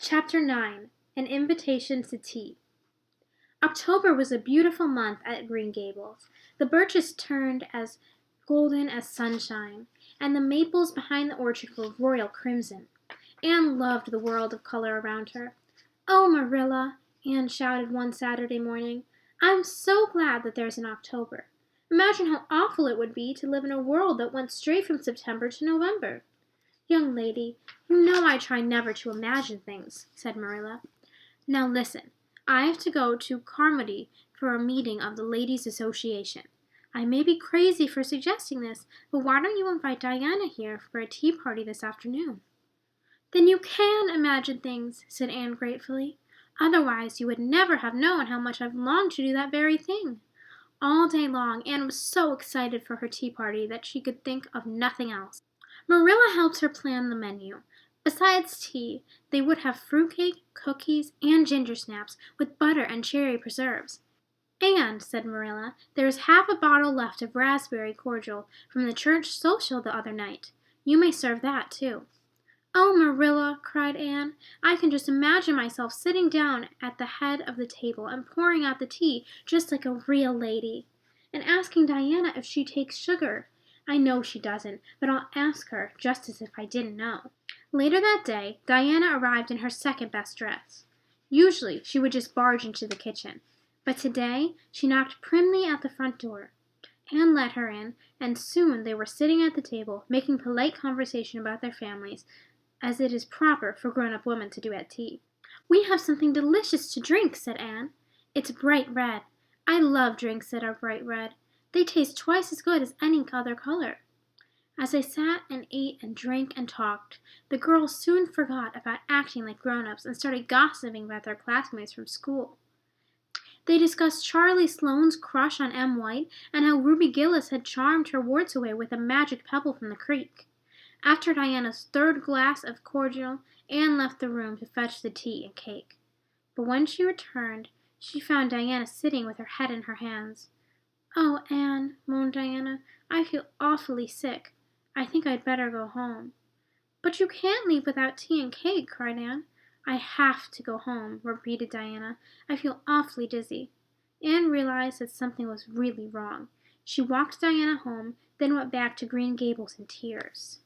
Chapter 9. An Invitation to Tea. October was a beautiful month at Green Gables. The birches turned as golden as sunshine, and the maples behind the orchard were royal crimson. Anne loved the world of color around her. "Oh, Marilla," Anne shouted one Saturday morning, "I'm so glad that there's an October. Imagine how awful it would be to live in a world that went straight from September to November." "Young lady, you know I try never to imagine things," said Marilla. "Now listen. I have to go to Carmody for a meeting of the Ladies' Association. I may be crazy for suggesting this, but why don't you invite Diana here for a tea party this afternoon?" "Then you can imagine things," said Anne gratefully. "Otherwise you would never have known how much I've longed to do that very thing." All day long Anne was so excited for her tea party that she could think of nothing else. Marilla helped her plan the menu. Besides tea, they would have fruitcake, cookies, and ginger snaps with butter and cherry preserves. "And," said Marilla, "there's half a bottle left of raspberry cordial from the church social the other night. You may serve that, too." "Oh, Marilla," cried Anne, "I can just imagine myself sitting down at the head of the table and pouring out the tea just like a real lady. And asking Diana if she takes sugar. I know she doesn't, but I'll ask her just as if I didn't know." Later that day, Diana arrived in her second best dress. Usually she would just barge into the kitchen, but today she knocked primly at the front door. Anne let her in, and soon they were sitting at the table, making polite conversation about their families, as it is proper for grown-up women to do at tea. "We have something delicious to drink," said Anne. "It's bright red. I love drinks that are bright red. They taste twice as good as any other color." As they sat and ate and drank and talked, the girls soon forgot about acting like grown-ups and started gossiping about their classmates from school. They discussed Charlie Sloane's crush on Em White and how Ruby Gillis had charmed her warts away with a magic pebble from the creek. After Diana's third glass of cordial, Anne left the room to fetch the tea and cake. But when she returned, she found Diana sitting with her head in her hands. "Oh, Anne," moaned Diana, "I feel awfully sick. I think I'd better go home." "But you can't leave without tea and cake," cried Anne. "I have to go home," repeated Diana. "I feel awfully dizzy." Anne realized that something was really wrong. She walked Diana home, then went back to Green Gables in tears.